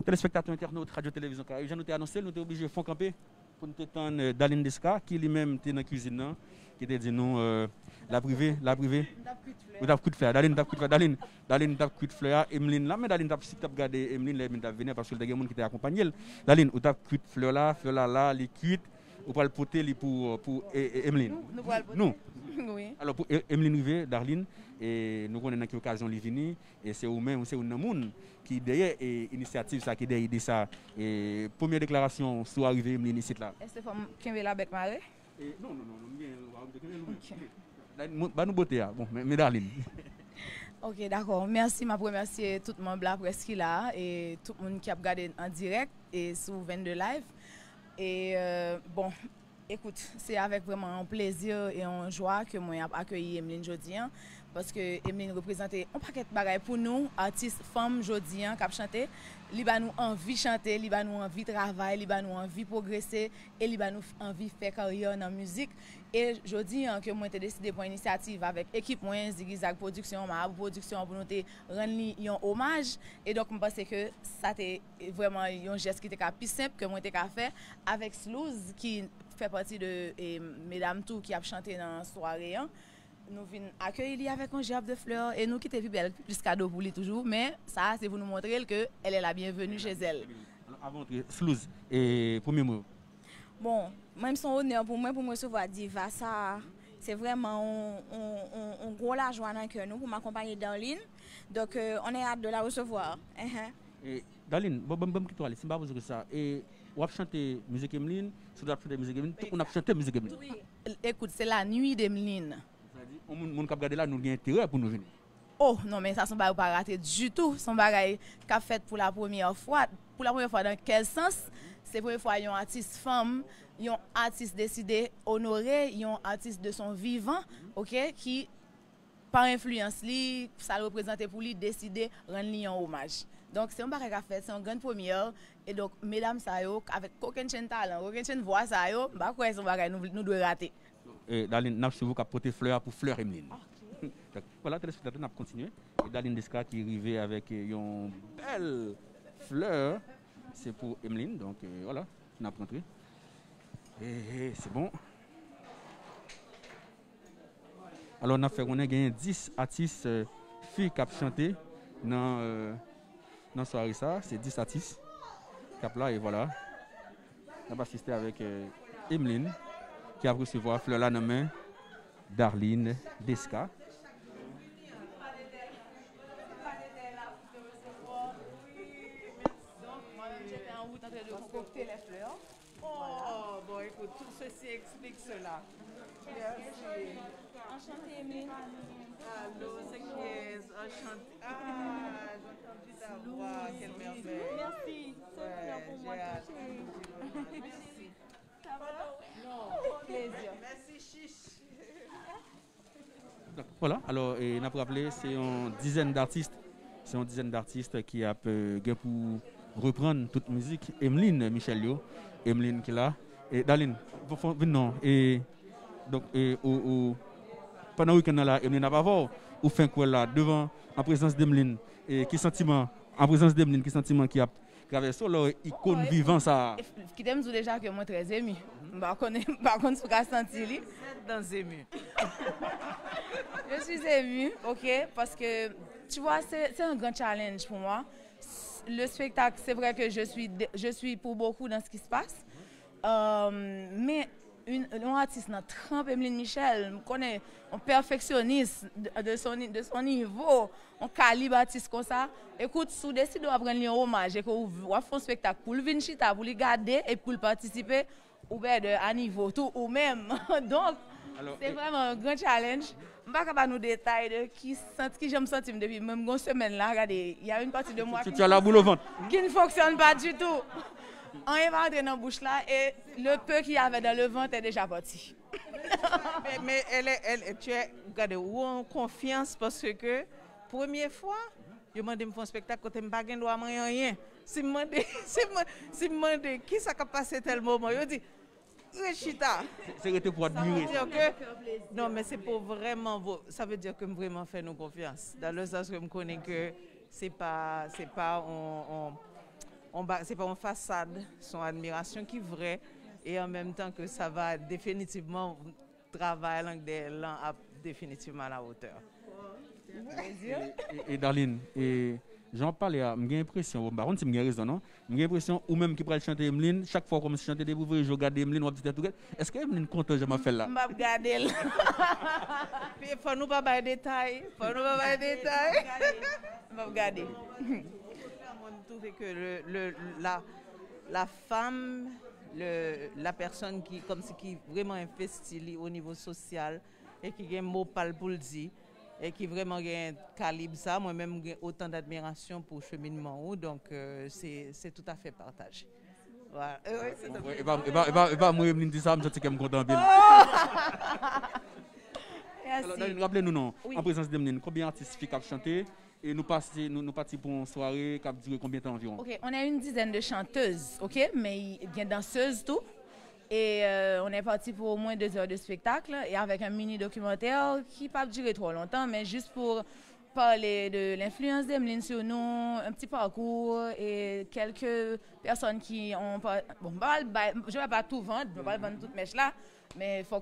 téléspectateurs, internautes, radio-télévision, je nous ai annoncé, nous sommes obligés de faire camper pour nous attendre Daline Desca, qui lui-même était dans la cuisine, qui était dit nous, la privée. Vous avez coup de fleur, Daline, tape coup de fleur, Emeline là, mais Daline, si tu as regardé Emeline, elle est venue parce que le gars qui t'a accompagné. Daline, vous avez coup de fleur là, les cuites, vous pouvez le porter pour Emeline. Nous. Oui. Alors pour Emeline Rivet, Darline, et nous connaissons une occasion de venir, et c'est vous-même, c'est un monde qui derrière l'initiative, ça, qui derrière ça. Et première déclaration sur arrivée Emeline ici là. Est-ce que vous avez la bec marée? Non, bah nous beauté, bon, mais Darline. Ok, d'accord. Merci, je remercie tout le monde là, presque là, et tout le monde qui a regardé en direct et sur 22 live. Et bon, écoute, c'est avec vraiment un plaisir et une joie que moi j'ai accueilli Emeline aujourd'hui, parce que Emeline représente un paquet de bagages pour nous, artistes femmes aujourd'hui qui ont chanté. Li ba nous envie de chanter, li ba nous envie de travailler, li ba nous envie de progresser et li ba nous envie de faire carrière dans la musique. Et je dis que moi j'ai décidé pour une initiative avec l'équipe moi Zigzag Production, ma production pour nous rendre un hommage. Et donc je pense que ça était vraiment un geste qui était plus simple que moi j'ai fait avec Slouz qui fait partie de mesdames tout qui a chanté dans la soirée. Nous venons accueillir avec un gerbe de fleurs et nous qui t'es belle plus cadeau pour lui toujours, mais ça c'est pour nous montrer qu'elle est la bienvenue chez elle. Avant Slouz, et premier mot. Bon, même son honneur pour me recevoir Diva, ça c'est vraiment un gros la joie dans cœur nous pour m'accompagner Darline. Donc on est hâte de la recevoir. Darline, bon qui toi, c'est pas vous ça. Et on a chanté musique Emeline, si vous avez chanté musique Emeline, on a chanté musique Emeline. Oui. Écoute, c'est la nuit d'Emeline. On moun k'ap gade là nous avons intérêt pour nous venir. Oh non, mais ça son bagay pas raté du tout, son bagay qu'a fait pour la première fois. Pour la première fois dans quel sens? C'est la première fois un artiste femme, un artiste décidé honorer, un artiste de son vivant, OK, qui par influence li, ça le représentait pour lui décider rendre lui un hommage. Donc c'est un bagay qu'a fait, c'est une grande première et donc mesdames ça yo avec aucun talent, aucun voix ça yo, bah quoi son bagay nous doit rater. Darline, nous avons porté fleur pour fleur Emeline. Voilà, téléspectateurs, nous avons continué. Et Darline Desca qui est arrivé avec une belle fleur, c'est pour Emeline. Donc voilà, nous avons rentré. Et c'est bon. Alors, on a fait, on a gagné 10 artistes filles qui ont chanté dans la soirée. C'est 10 artistes qui ont là et voilà. On a assisté avec Emeline, qui a recevoir fleur là dans la main Darline Desca. Oh, bon, écoute, tout ceci explique cela. Merci. Enchantée, Emeline. Allô, c'est qui est enchantée. Ah, j'ai entendu ta voix, quelle merveille. Merci. C'est pour moi, Merci. Ça va? Non, plaisir. Merci, chiche. Voilà, alors, on a rappelé, c'est une dizaine d'artistes. C'est une dizaine d'artistes qui a pour reprendre toute musique. Emeline Michelio, Emeline qui est là. Et Darline, non. Et donc, pendant le week-end là, Emeline n'a pas vu, ou fin quoi là, devant, en présence d'Emeline. Et qui sentiment, en présence d'Emeline, qui sentiment qui a traversé leur icône vivant ça. Qui t'aime déjà que moi très ému. Par contre, ce qu'a senti. Dans ému. Je suis émue, ok, parce que tu vois, c'est un grand challenge pour moi. Le spectacle, c'est vrai que je suis pour beaucoup dans ce qui se passe, mais un artiste dans trempe Emeline Michel, je connais un perfectionniste de son niveau, un calibre artiste comme ça. Écoute, si vous décidez de prendre un hommage et que vous faites un spectacle pour le venir chita, pour le garder et pour le participer, ou bien à niveau tout ou même. Donc, c'est vraiment un grand challenge. Je ne vais pas nous détailler de qui je me sens depuis même une semaine là. Regardez, il y a une partie de moi Tu as la boule au ventre. Qui ne fonctionne pas du tout. On est rentré dans la bouche là et le peu qu'il y avait dans le ventre est déjà parti. mais tu es, regardez, où en confiance parce que première fois, je me demande un spectacle quand je ne pas rien. Si je me demande qui ça a passé tel moment, je dis Rechita. C'est pour admirer. Non, mais c'est pour vraiment, ça veut dire que vraiment fait nous confiance. Dans le sens que je connais que c'est pas c'est pas une façade, son admiration qui est vraie et en même temps que ça va définitivement travailler définitivement à la hauteur. Et Darlene, j'en parlais, j'ai l'impression, par contre, si j'ai raison, non? J'ai l'impression, ou même qui peut chanter Emeline, chaque fois qu'on chante des bouffées, je regarde Emeline, on va dire tout. Est-ce que Emeline compte, je m'en fais là? Je vais regarder. Il faut nous pas de détails. Je vais regarder. Que la femme, la personne qui vraiment investit au niveau social et qui a un mot pour le dire, et qui vraiment a un calibre ça, moi-même j'ai autant d'admiration pour le cheminement, donc c'est tout à fait partagé. Voilà. Et pas moi, Emeline dit ça, je suis content. Rappelez-nous, non, en présence d'Emeline, combien d'artistes qui chanté et nous partons pour une soirée qui a duré combien de temps environ? Ok, on a une dizaine de chanteuses, ok, mais il y a danseuses tout. Et on est parti pour au moins 2 heures de spectacle et avec un mini documentaire qui n'a pas duré trop longtemps, mais juste pour parler de l'influence d'Emeline sur nous, un petit parcours et quelques personnes qui ont pas... Bon, je ne vais pas tout vendre, je ne vais pas vendre toute mèche là, mais il faut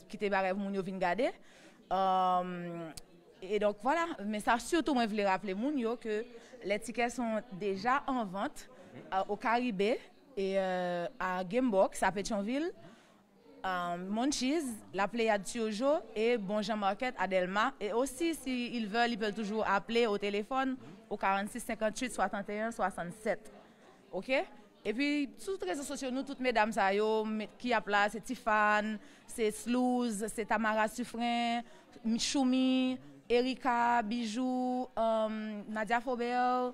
quitter barré pour nous venir regarder. Et donc voilà, mais ça surtout, moi je voulais rappeler Mounio que les tickets sont déjà en vente au Caribé et à Gamebox à Pétionville, Monchis, la Pléiade Tiojo et Bon Jean Market à Delma. Et aussi, s'ils veulent, ils peuvent toujours appeler au téléphone au 46 58 61 67. OK? Et puis, sur les réseaux sociaux, nous, toutes mesdames, qui a là, c'est Tiffane, c'est Slouz, c'est Tamara Suffren, Choumi, Erika, Bijou, Nadia Faubert,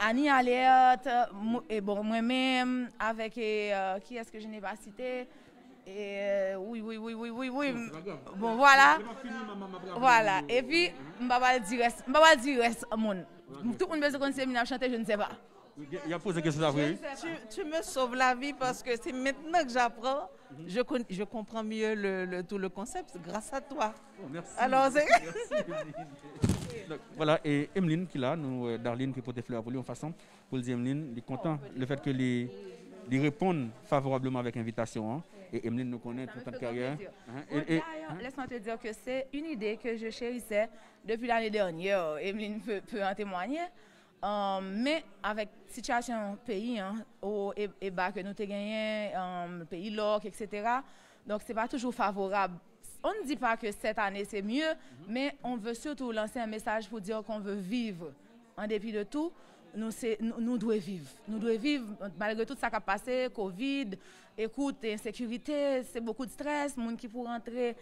Annie Alert, et bon, moi-même, avec, qui est-ce que je n'ai pas cité? Et, oui. Bon, voilà. Voilà. Et puis, je ne vais pas dire reste. Tout le monde besoin de connaître chanter, je ne sais pas. Il y a posé question après. Tu me sauves la vie parce que c'est maintenant que j'apprends. Je comprends mieux tout le concept grâce à toi. Oh, merci. Alors, donc, voilà, et Emeline qui est là, nous, Darlene qui porte des fleurs pour lui en façon, pour le dire Emeline, il est content le fait que les répondent favorablement avec invitation. Hein. Et Emeline nous connaît toute notre carrière. Laisse-moi te dire que c'est une idée que je chérissais depuis l'année dernière. Emeline peut en témoigner. Mais avec la situation pays, au EBA que nous avons gagné, le pays LOC, etc., donc ce n'est pas toujours favorable. On ne dit pas que cette année c'est mieux, mais on veut surtout lancer un message pour dire qu'on veut vivre. En dépit de tout, nous devons vivre. Nous devons vivre malgré tout ça qui a passé, Covid, écoute, insécurité, c'est beaucoup de stress, les gens qui pour rentrer,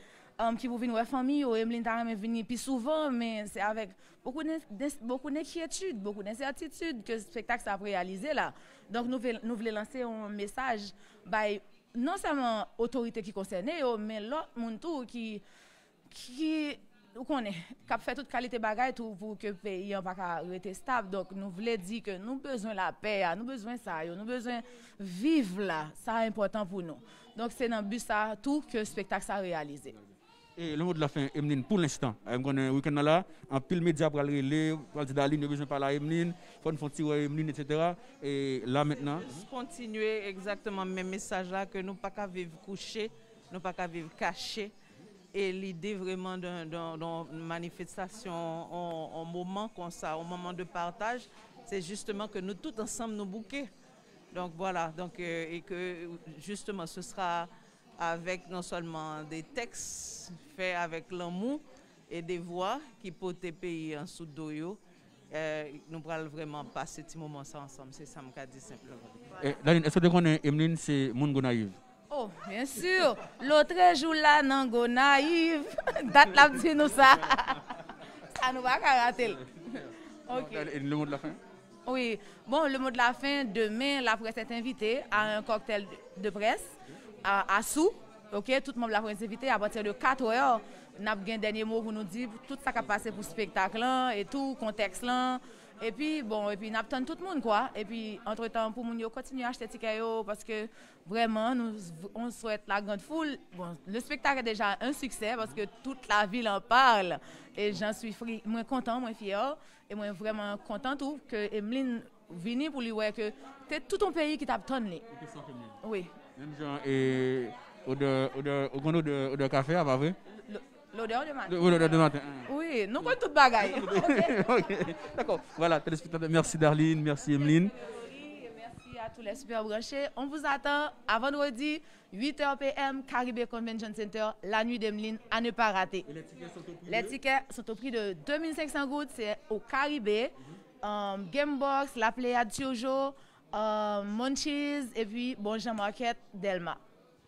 qui pour venir à la famille, Emeline t'a venir plus souvent, mais c'est avec beaucoup d'inquiétude, beaucoup d'incertitude que ce spectacle s'est réalisé là. Donc nous voulons lancer un message, non seulement autorité qui concerne, mais l'autre monde qui fait toute qualité bagaille pour que le pays ne pas rester stable. Donc nous voulons dire que nous avons besoin de la paix, nous avons besoin de ça, nous avons besoin de vivre là. Ça est important pour nous. Donc c'est dans le but ça tout que le spectacle s'est réalisé. Et le mot de la fin, Emeline, pour l'instant, on a un week-end là, en pile média pour aller relais, pour dire Darlene, besoin de parler à Emeline, il faut tirer Emeline, etc. Et là maintenant. Continuer exactement mes messages là, que nous ne pouvons pas vivre couchés, nous ne pouvons pas vivre cachés. Et l'idée vraiment d'une manifestation en moment comme ça, au moment de partage, c'est justement que nous tous ensemble nous bouquons. Donc voilà, et que justement ce sera avec non seulement des textes faits avec l'amour et des voix qui portent les pays en sous d'oyo. Nous pourrons vraiment passer ce moment ensemble, c'est ça que je dis simplement. Darlene, est-ce que tu connais Emeline, c'est Mongo Naïve? Oh, bien sûr. L'autre jour là, Nango Naïve, date la dit nous ça. Ça nous va rater. Ok. Et le mot de la fin? Oui. Bon, le mot de la fin, demain, la presse est invitée à un cocktail de presse à Sou. Ok, tout le monde la presse est invité à partir de 4 heures. Nous avons un dernier mot pour nous dire tout ça qui a passé pour le spectacle là, et tout, contexte là. Et puis, bon, nous attendons tout le monde, quoi. Et puis, entre-temps, pour nous, continuer à acheter des tickets parce que vraiment, on souhaite la grande foule. Bon, le spectacle est déjà un succès parce que toute la ville en parle. Et j'en suis moins content, moins fier. Et moi, vraiment content tout que Emeline venir pour lui voir que c'est tout ton pays qui t'attend. Oui. Même genre, et odeur café, pas vrai? L'odeur de matin. L'odeur de matin. Oui, nous connaissons tout bagaille. Ok, d'accord. Voilà, téléspectateurs, merci Darline, merci Emeline. Merci à tous les super branchés. On vous attend à vendredi, 8h PM, Caribbean Convention Center, la nuit d'Emeline, à ne pas rater. Les tickets sont au prix de 2500 gouttes, c'est au Caribbean, Gamebox, La Pléiade Tiojo, Monchies et puis Bon Jean Market, Delma.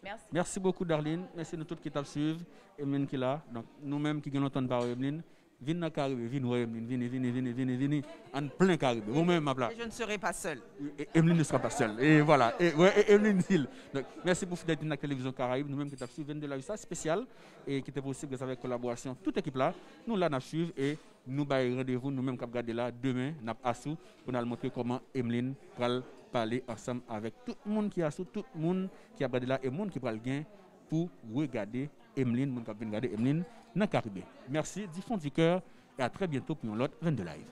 Merci. Merci beaucoup Darline, merci à nous tous qui t'ont suivi, Emeline qui est là. Donc nous-mêmes qui gagnons ton par Emeline, venez dans le Caribé, venez Emeline, venez, en plein Caribé, vous-même ma place. Je ne serai pas seule. Emeline ne sera pas seule. Et voilà, Emeline Hill. Donc merci pour fidélité dans la télévision Caraïbe, nous-mêmes qui t'ont suivi de la vie spéciale et qui était possible avec collaboration, toute équipe là, nous là nous suivons et nous avons rendez-vous, nous-mêmes qui regardons là, demain, nous avons pour nous montrer comment Emeline va parler ensemble avec tout le monde qui a sous, tout le monde qui a regardé là et le monde qui va le gain pour regarder Emeline, monde qui va regarder Emeline dans le Caribé. Merci, du fond du cœur et à très bientôt pour une autre 22 live.